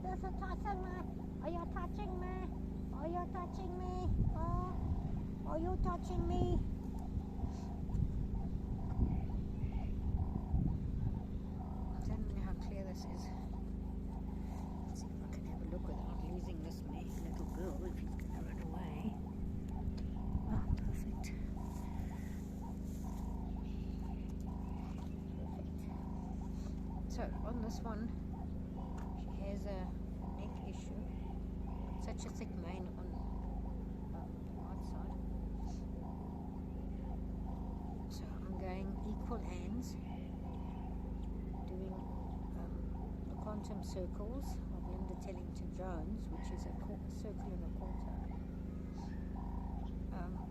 there's a touching me. Are you touching me? Are you touching me? Oh, are you touching me? I don't know how clear this is. Let's see if I can have a look without losing this little girl if he's going to run away. Oh, perfect. So on this one, she has a neck issue. Such a thick mane on the right side. So I'm going equal hands, doing the quantum circles of Linda Tellington-Jones, which is a circle and a quarter.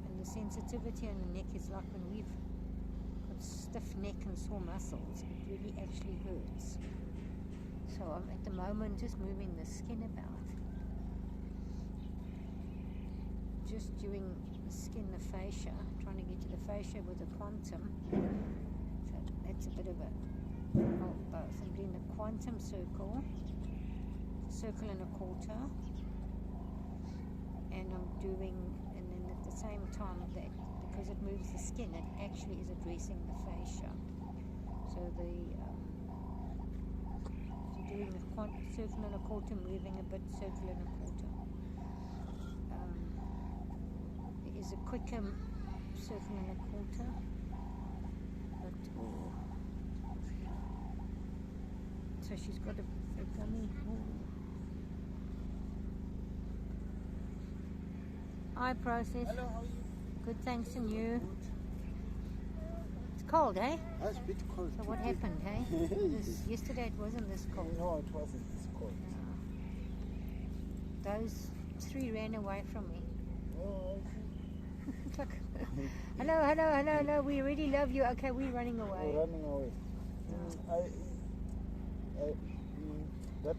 And the sensitivity on the neck is like when we've got stiff neck and sore muscles, it really actually hurts. So I'm at the moment just moving the skin about, just doing the skin, the fascia, trying to get to the fascia with the quantum. So that's a bit of a both. I'm doing the quantum circle and a quarter, and I'm doing, and then at the same time, that because it moves the skin, it actually is addressing the fascia. So doing the circle and a quarter, moving a bit, circle and a quarter. There is a quicker circle and a quarter, but so she's got a gummy. Hi, Process. Hello, how are you? Good, thanks, and you? It's cold, eh? It's a bit cold. So what happened, eh? Yesterday it wasn't this cold. No, it wasn't this cold. Those three ran away from me. Oh, Look. Hello, we really love you. Okay, we're running away. we're running away. That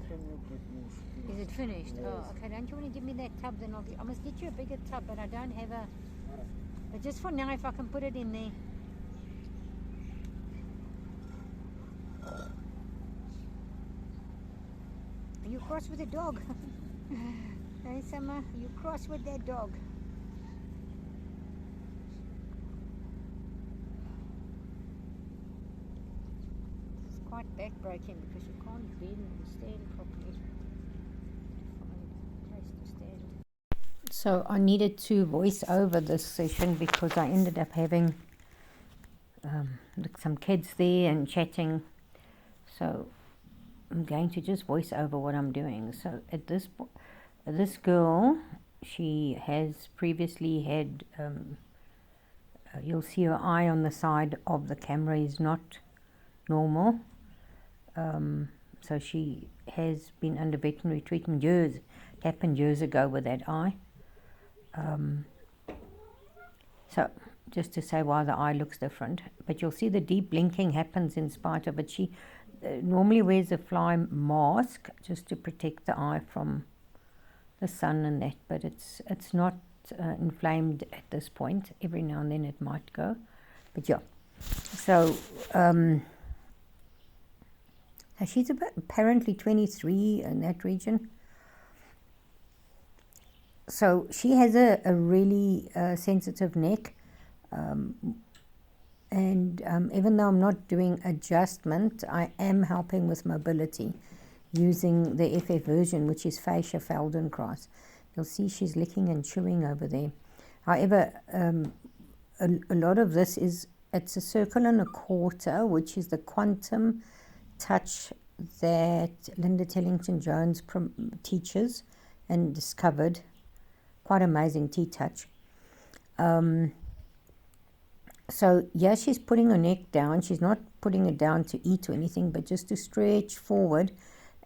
cream you give me is finished. Is it finished? Yes. Oh, okay. Don't you want to give me that tub? Then I must get you a bigger tub, but I don't have a. But just for now, if I can put it in there. Are you cross with the dog? Hey, Summer, you cross with that dog? It's quite back-breaking because you can't bend and stand properly. Find a place to stand. So I needed to voice over this session because I ended up having some kids there and chatting. So I'm going to just voice over what I'm doing. So at this girl, she has previously had, you'll see her eye on the side of the camera is not normal. So she has been under veterinary treatment. It happened years ago with that eye. So just to say why the eye looks different. But you'll see the deep blinking happens in spite of it. She normally wears a fly mask just to protect the eye from the sun and that, but it's not inflamed at this point. Every now and then it might go, but yeah. So she's about apparently 23 in that region. So she has a really sensitive neck, and even though I'm not doing adjustment, I am helping with mobility using the FF version, which is Fascia Feldenkrais. You'll see she's licking and chewing over there. However, a lot of this it's a circle and a quarter, which is the quantum touch that Linda Tellington-Jones teaches and discovered. Quite amazing T-touch. So yeah, she's putting her neck down. She's not putting it down to eat or anything, but just to stretch forward.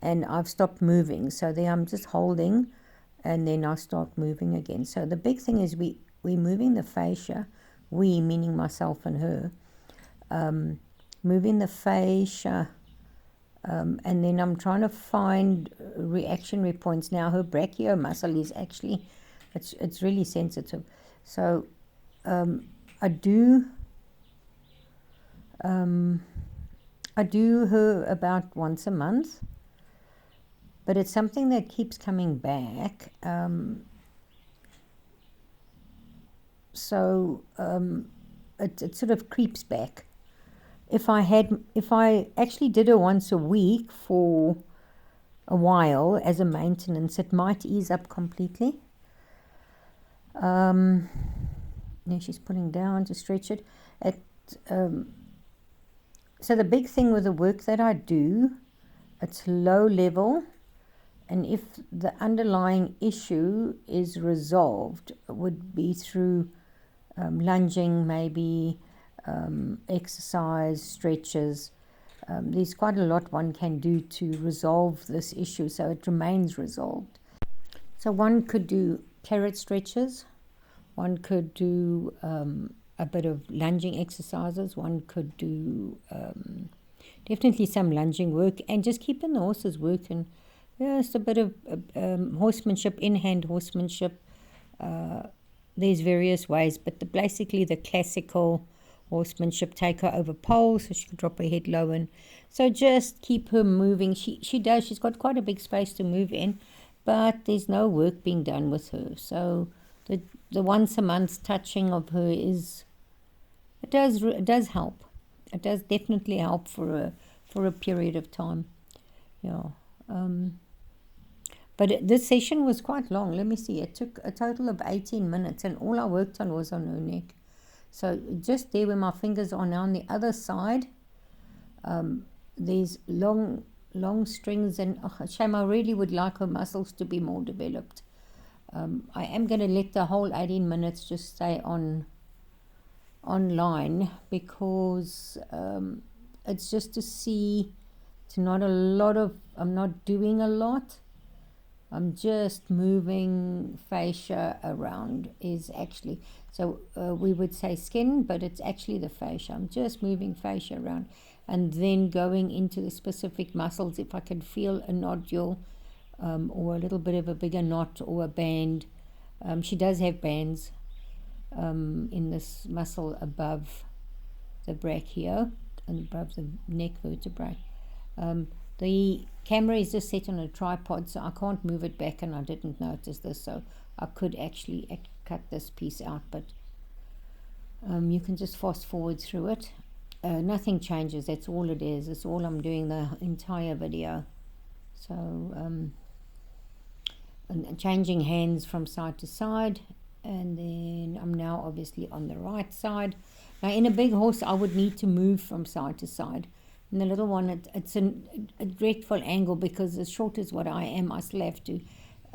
And I've stopped moving. So there I'm just holding, and then I start moving again. So the big thing is we're moving the fascia, we meaning myself and her, moving the fascia, and then I'm trying to find reactionary points. Now her brachio muscle is actually, it's really sensitive. So I do her about once a month. but it's something that keeps coming back. It sort of creeps back. If I actually did it once a week for a while as a maintenance, it might ease up completely. Now she's pulling down to stretch it. So the big thing with the work that I do, it's low level, and if the underlying issue is resolved, it would be through lunging, maybe exercise, stretches. There's quite a lot one can do to resolve this issue so it remains resolved. So one could do carrot stretches, one could do a bit of lunging exercises, one could do definitely some lunging work, and just keeping the horses working. Just a bit of horsemanship, in-hand horsemanship. There's various ways, but basically the classical horsemanship, take her over poles so she can drop her head low, and so just keep her moving. She's got quite a big space to move in, but there's no work being done with her. So the once a month touching of her it does help. It does definitely help for a period of time. Yeah. But this session was quite long. Let me see. It took a total of 18 minutes, and all I worked on was on her neck. So just there where my fingers are now on the other side, there's long strings, and shame, I really would like her muscles to be more developed. I am going to let the whole 18 minutes just stay online, because it's just to see. It's not a lot of, I'm not doing a lot. I'm just moving fascia around is actually, so we would say skin, but it's actually the fascia. I'm just moving fascia around and then going into the specific muscles. If I can feel a nodule or a little bit of a bigger knot or a band. She does have bands in this muscle above the brachio and above the neck vertebrae. The camera is just set on a tripod, so I can't move it back, and I didn't notice this, so I could actually cut this piece out, but you can just fast forward through it. Nothing changes, that's all it is. It's all I'm doing the entire video. So and changing hands from side to side, and then I'm now obviously on the right side. Now in a big horse I would need to move from side to side. In the little one, it's a dreadful angle, because as short as what I am, I still have to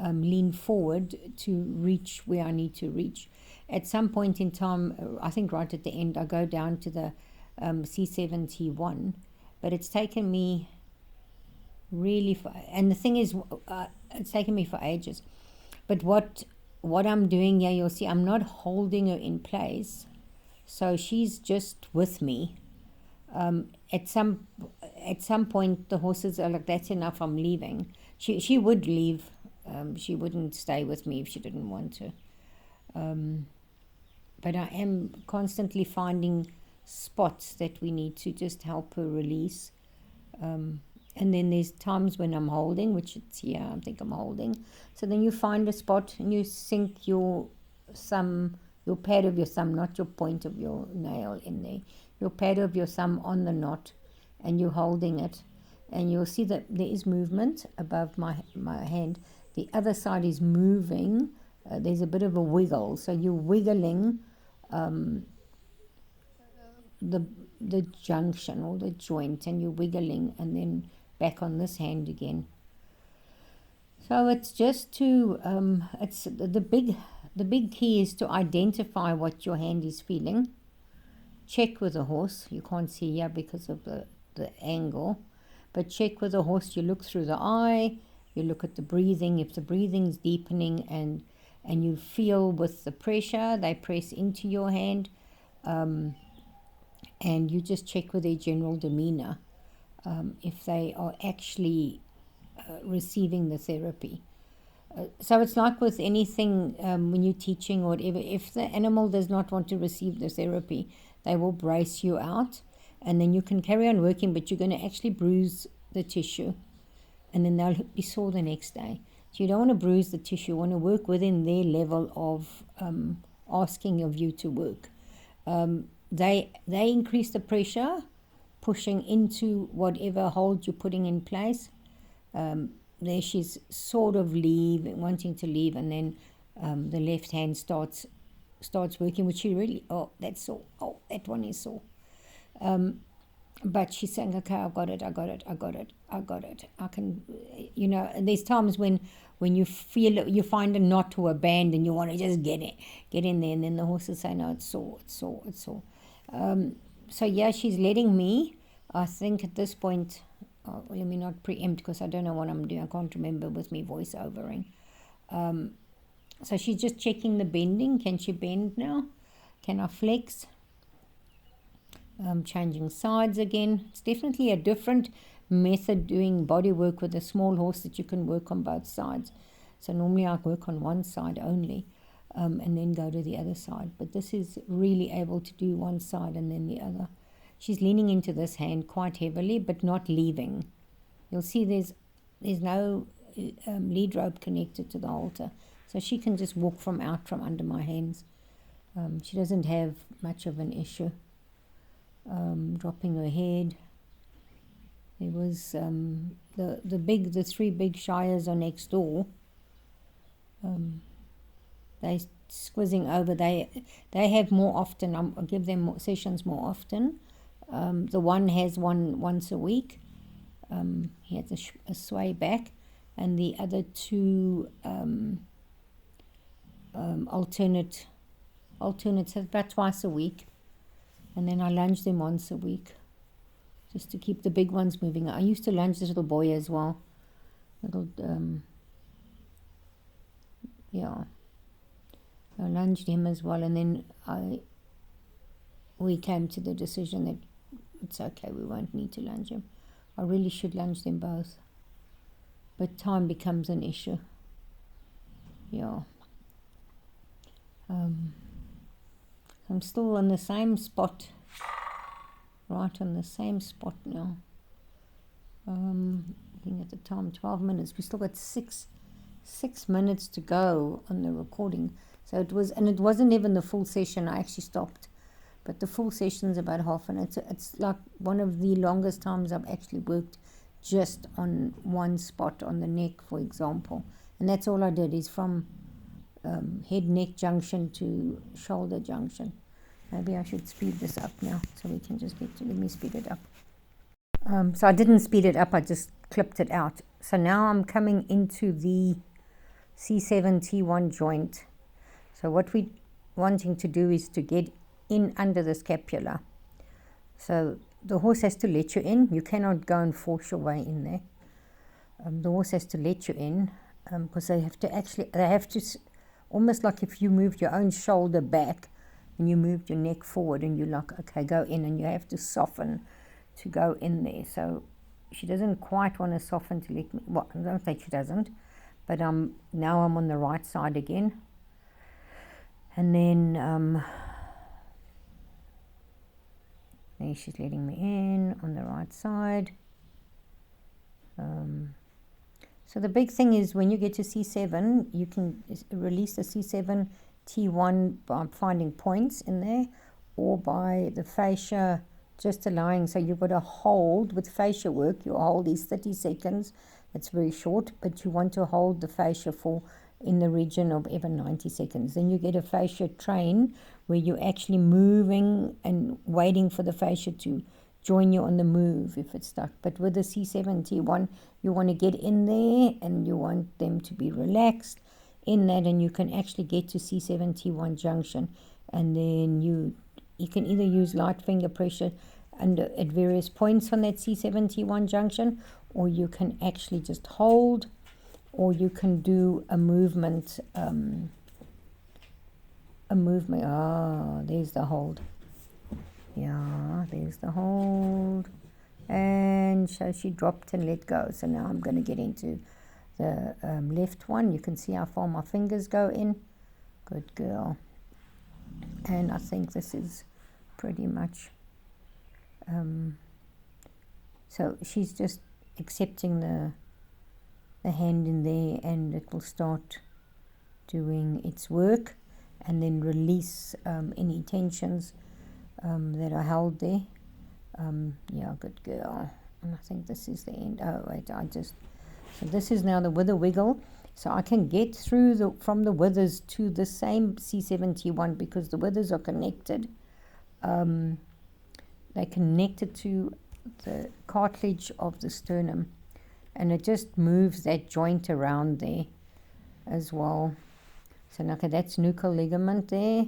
lean forward to reach where I need to reach. At some point in time, I think right at the end, I go down to the C7T1, but it's taken me really, and the thing is, it's taken me for ages. But what I'm doing here, you'll see, I'm not holding her in place, so she's just with me. At some point the horses are like, that's enough, I'm leaving. She would leave. She wouldn't stay with me if she didn't want to. But I am constantly finding spots that we need to just help her release. And then there's times when I'm holding, which it's here, I think I'm holding. So then you find a spot and you sink your pad of your thumb, not your point of your nail in there. Your pad of your thumb on the knot, and you're holding it, and you'll see that there is movement above my hand. The other side is moving. There's a bit of a wiggle, so you're wiggling the junction or the joint, and you're wiggling, and then back on this hand again. So it's just to it's the big key is to identify what your hand is feeling. Check with the horse. You can't see here because of the angle, but check with the horse. You look through the eye, you look at the breathing. If the breathing's deepening and you feel with the pressure, they press into your hand, and you just check with their general demeanor, if they are actually receiving the therapy. So it's like with anything, when you're teaching or whatever, if the animal does not want to receive the therapy, they will brace you out, and then you can carry on working, but you're going to actually bruise the tissue. and then they'll be sore the next day. So you don't want to bruise the tissue. You want to work within their level of asking of you to work. They increase the pressure, pushing into whatever hold you're putting in place. There she's sort of wanting to leave, and then the left hand starts working, which she really, oh, that's sore. Oh, that one is sore. But she's saying, okay, I got it. I can, and there's times when you feel it, you find a knot or a band and you want to just get in there, and then the horse is saying, no, it's sore. So yeah, she's letting me. I think at this point, let me not preempt because I don't know what I'm doing. I can't remember with me voice overing. So she's just checking the bending. Can she bend now? Can I flex? Changing sides again. It's definitely a different method doing body work with a small horse, that you can work on both sides. So normally I work on one side only, and then go to the other side. But this is really able to do one side and then the other. She's leaning into this hand quite heavily, but not leaving. You'll see there's no lead rope connected to the halter, so she can just walk out from under my hands. She doesn't have much of an issue. Dropping her head. There was the three big shires are next door. They squizzing over. They have more often. I'll give them sessions more often. The one has one once a week. He has a sway back, and the other two alternates about twice a week. And then I lunge them once a week, just to keep the big ones moving. I used to lunge this little boy as well. I lunged him as well, and then we came to the decision that it's okay, we won't need to lunge him. I really should lunge them both, but time becomes an issue. I'm still on the same spot, right on the same spot now. Looking at the time, 12 minutes. We still got six minutes to go on the recording. So it wasn't even the full session. I actually stopped, but the full session's about half an hour. It's like one of the longest times I've actually worked just on one spot on the neck, for example. And that's all I did, is from head-neck junction to shoulder junction. Maybe I should speed this up now so we can just let me speed it up. So I didn't speed it up, I just clipped it out. So now I'm coming into the C7T1 joint. So what we're wanting to do is to get in under the scapula. So the horse has to let you in. You cannot go and force your way in there. The horse has to let you in, because they have to almost like if you moved your own shoulder back and you moved your neck forward, and you're like, okay, go in, and you have to soften to go in there. So she doesn't quite want to soften to let me, well, I don't think she doesn't, but now I'm on the right side again. And then there she's letting me in on the right side. So the big thing is when you get to C7, you can release the C7 T1 by finding points in there, or by the fascia just allowing. So you've got to hold with fascia work. Your hold is 30 seconds. It's very short, but you want to hold the fascia for in the region of even 90 seconds. Then you get a fascia train where you're actually moving and waiting for the fascia to join you on the move if it's stuck. But with the C7T1, you want to get in there and you want them to be relaxed in that, and you can actually get to C7T1 junction, and then you can either use light finger pressure at various points on that C7T1 junction, or you can actually just hold, or you can do a movement. There's the hold. Yeah, there's the hold. And so she dropped and let go. So now I'm going to get into the left one. You can see how far my fingers go in. Good girl. And I think this is pretty much so she's just accepting the the hand in there, and it will start doing its work, and then release any tensions that are held there. Yeah, good girl. And I think this is the end. Oh wait, so this is now the wither wiggle. So I can get through from the withers to the same C71 because the withers are connected. They're connected to the cartilage of the sternum, and it just moves that joint around there as well. So now, okay, that's nuchal ligament there,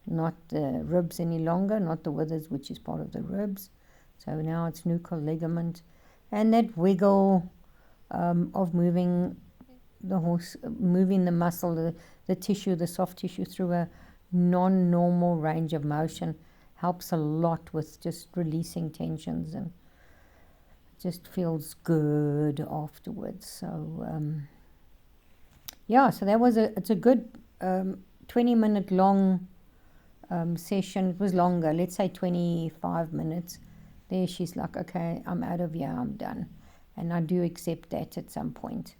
not the ribs any longer, not the withers, which is part of the ribs. So now it's nuchal ligament, and that wiggle of moving the horse, moving the muscle, the tissue, the soft tissue through a non-normal range of motion helps a lot with just releasing tensions, and just feels good afterwards. So yeah, so that was it's a good 20-minute long session. It was longer, let's say 25 minutes. There she's like, okay, I'm out of here, I'm done. And I do accept that at some point.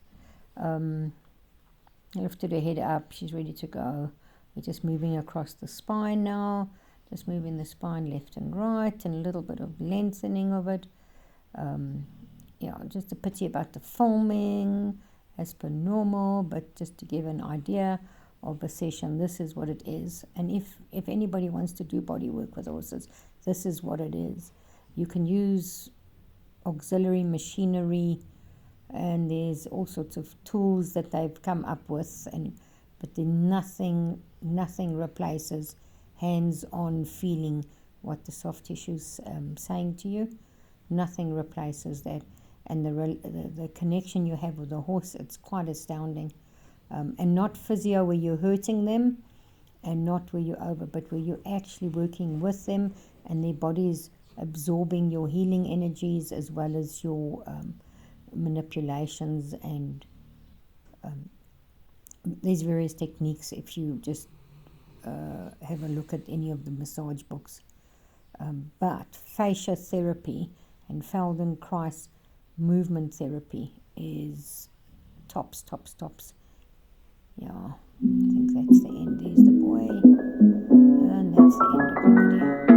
Lifted her head up, she's ready to go. We're just moving across the spine now, just moving the spine left and right, and a little bit of lengthening of it. Yeah, just a pity about the filming as per normal, but just to give an idea of a session, this is what it is. And if anybody wants to do body work with horses, this is what it is. You can use auxiliary machinery, and there's all sorts of tools that they've come up with, but then nothing replaces hands-on feeling what the soft tissue's saying to you. Nothing replaces that, and the connection you have with the horse, it's quite astounding. And not physio where you're hurting them, and not where you're over, but where you're actually working with them, and their bodies absorbing your healing energies as well as your manipulations. And there's various techniques if you just have a look at any of the massage books. But fascia therapy and Feldenkrais movement therapy is tops. Yeah, I think that's the end. There's the boy, and that's the end of the video.